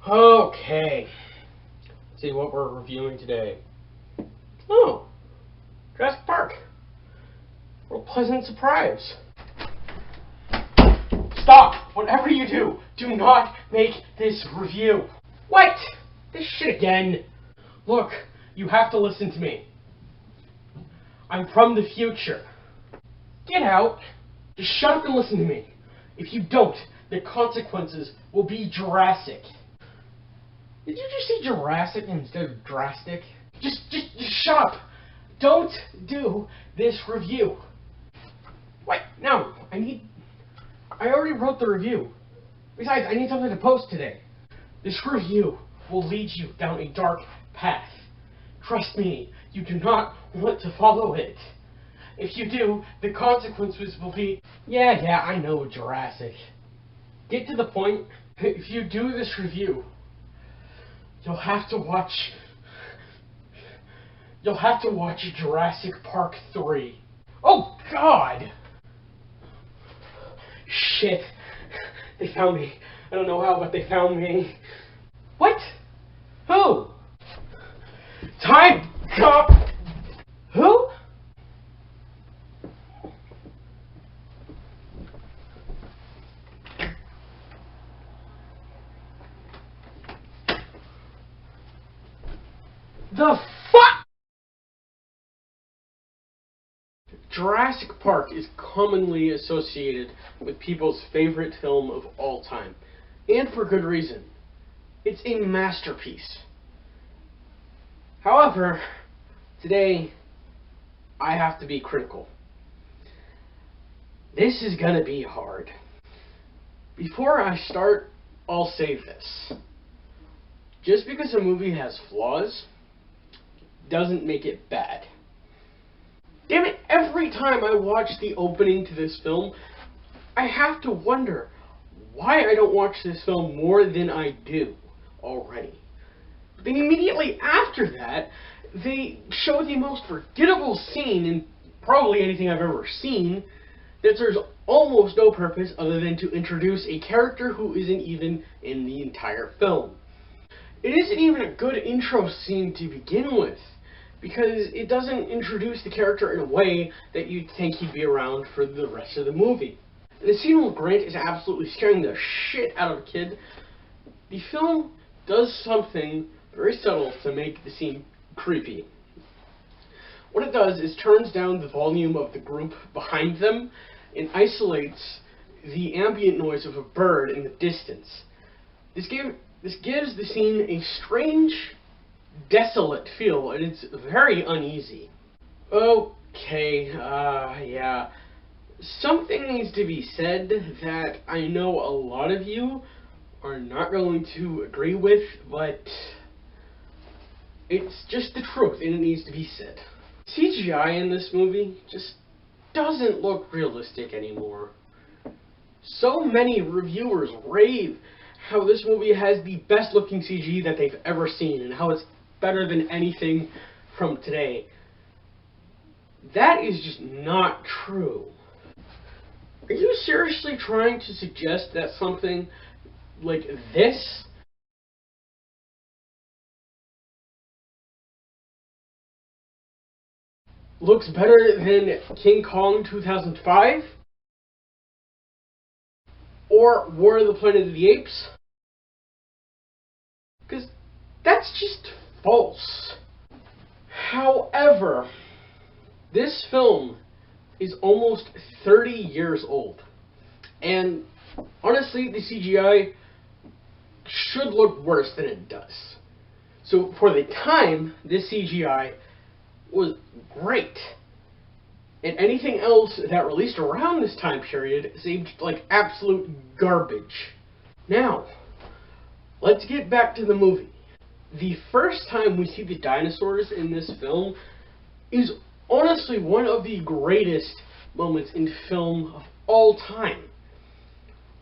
Okay, let's see what we're reviewing today. Oh, Jurassic Park. What a pleasant surprise. Stop! Whatever you do not make this review. What? This shit again. Look, you have to listen to me. I'm from the future. Get out. Just shut up and listen to me. If you don't, the consequences will be Jurassic. Did you just say Jurassic instead of drastic? Just shut up. Don't do this review. Wait, no. I already wrote the review. Besides, I need something to post today. This review will lead you down a dark path. Trust me, you do not want to follow it. If you do, the consequences will be... Yeah, I know, Jurassic. Get to the point. If you do this review, you'll have to watch Jurassic Park 3. Oh, God! Shit. They found me. I don't know how, but they found me. What? Who? Time cop! Who? The fuck? Jurassic Park is commonly associated with people's favorite film of all time. And for good reason. It's a masterpiece. However, today, I have to be critical. This is gonna be hard. Before I start, I'll say this. Just because a movie has flaws doesn't make it bad. Damn it, every time I watch the opening to this film, I have to wonder why I don't watch this film more than I do already. But then immediately after that, they show the most forgettable scene in probably anything I've ever seen that serves almost no purpose other than to introduce a character who isn't even in the entire film. It isn't even a good intro scene to begin with, because it doesn't introduce the character in a way that you'd think he'd be around for the rest of the movie. And the scene where Grant is absolutely scaring the shit out of a kid, the film does something very subtle to make the scene creepy. What it does is turns down the volume of the group behind them and isolates the ambient noise of a bird in the distance. This gives the scene a strange, desolate feel, and it's very uneasy. Okay, yeah. Something needs to be said that I know a lot of you are not going to agree with, but it's just the truth, and it needs to be said. CGI in this movie just doesn't look realistic anymore. So many reviewers rave how this movie has the best looking CG that they've ever seen, and how it's better than anything from today. That is just not true. Are you seriously trying to suggest that something like this looks better than King Kong 2005? Or War of the Planet of the Apes? Because that's just false. However, this film is almost 30 years old. And honestly, the CGI should look worse than it does. So for the time, this CGI was great. And anything else that released around this time period seemed like absolute garbage. Now, let's get back to the movie. The first time we see the dinosaurs in this film is honestly one of the greatest moments in film of all time.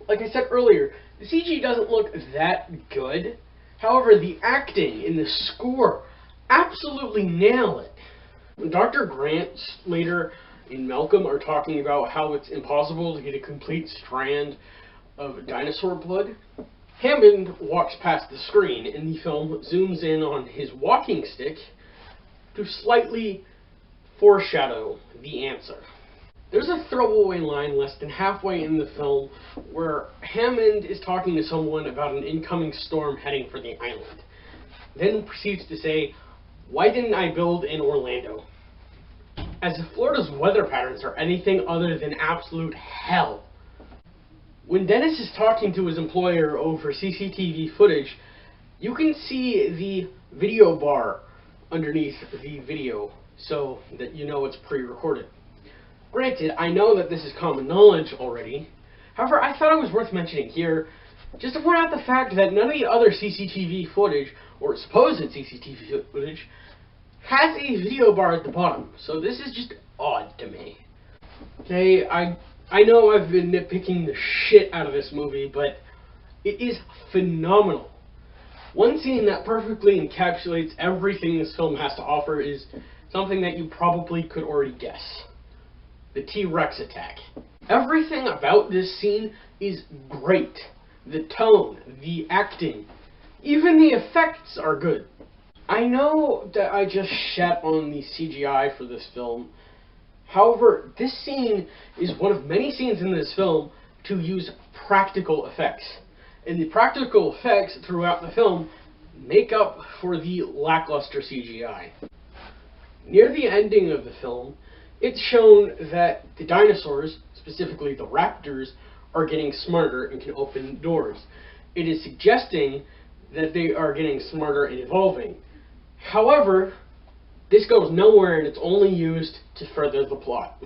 Like I said earlier, the CG doesn't look that good. However, the acting and the score absolutely nail it. When Dr. Grant later in Malcolm are talking about how it's impossible to get a complete strand of dinosaur blood, Hammond walks past the screen, and the film zooms in on his walking stick to slightly foreshadow the answer. There's a throwaway line less than halfway in the film where Hammond is talking to someone about an incoming storm heading for the island. Then proceeds to say, "Why didn't I build in Orlando?" As if Florida's weather patterns are anything other than absolute hell. When Dennis is talking to his employer over CCTV footage, you can see the video bar underneath the video so that you know it's pre-recorded. Granted, I know that this is common knowledge already. However, I thought it was worth mentioning here just to point out the fact that none of the other CCTV footage, or supposed CCTV footage, has a video bar at the bottom. So this is just odd to me. Okay, I know I've been nitpicking the shit out of this movie, but it is phenomenal. One scene that perfectly encapsulates everything this film has to offer is something that you probably could already guess. The T-Rex attack. Everything about this scene is great. The tone, the acting, even the effects are good. I know that I just shat on the CGI for this film. However, this scene is one of many scenes in this film to use practical effects. And the practical effects throughout the film make up for the lackluster CGI. Near the ending of the film, it's shown that the dinosaurs, specifically the raptors, are getting smarter and can open doors. It is suggesting that they are getting smarter and evolving. However, this goes nowhere and it's only used to further the plot.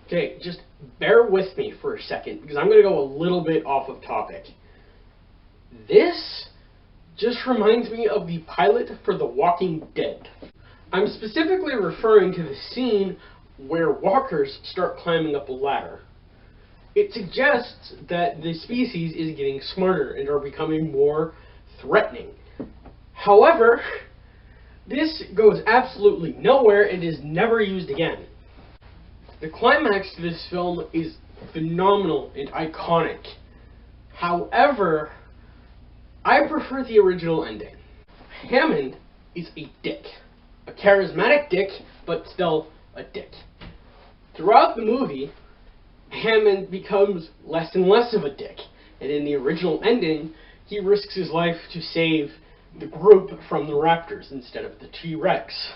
Okay, just bear with me for a second because I'm going to go a little bit off of topic. This just reminds me of the pilot for The Walking Dead. I'm specifically referring to the scene where walkers start climbing up a ladder. It suggests that the species is getting smarter and are becoming more threatening. However, this goes absolutely nowhere and is never used again. The climax to this film is phenomenal and iconic. However, I prefer the original ending. Hammond is a dick. A charismatic dick, but still a dick. Throughout the movie, Hammond becomes less and less of a dick, and in the original ending, he risks his life to save the group from the raptors instead of the T-Rex.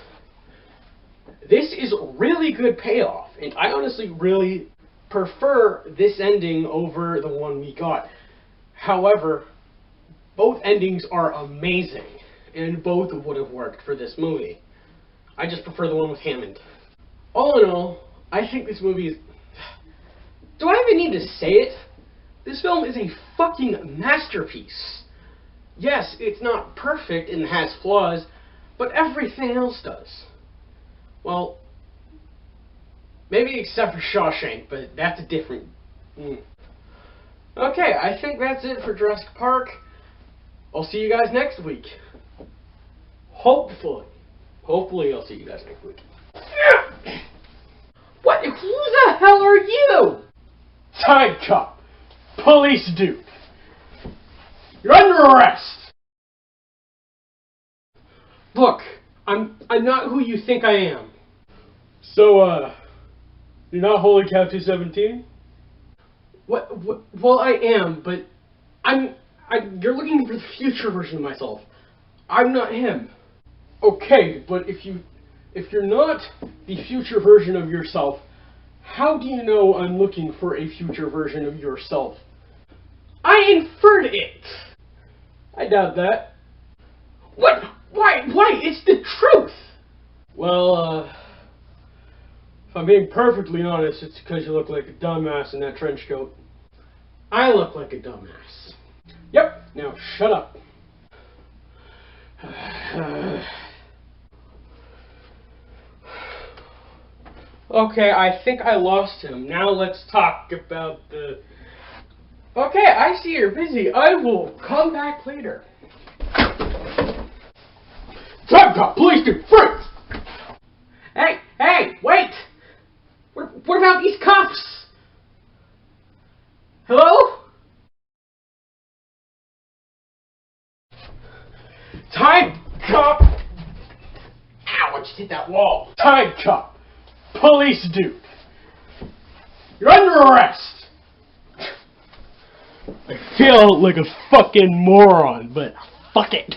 This is really good payoff, and I honestly really prefer this ending over the one we got. However, both endings are amazing, and both would have worked for this movie. I just prefer the one with Hammond. All in all, I think this movie is... Do I even need to say it? This film is a fucking masterpiece. Yes, it's not perfect and has flaws, but everything else does. Well, maybe except for Shawshank, but that's a different... Okay, I think that's it for Jurassic Park. I'll see you guys next week. Hopefully. Hopefully I'll see you guys next week. What? Who the hell are you? Time cop. Police dude. You're under arrest. Look, I'm not who you think I am. So, you're not Holy Cow 217? What? Well, I am, but you're looking for the future version of myself. I'm not him. Okay, but if you're not the future version of yourself, how do you know I'm looking for a future version of yourself? I inferred it! I doubt that. What? Why? It's the truth! Well, if I'm being perfectly honest, it's because you look like a dumbass in that trench coat. I look like a dumbass. Yep, now shut up. Okay, I think I lost him. Now let's talk about the... Okay, I see you're busy. I will come back later. Time cop, police do, freeze! Hey, wait! What about these cops? Hello? Time cop! Ow, I just hit that wall. Time cop! Police dude! You're under arrest! I feel like a fucking moron, but fuck it.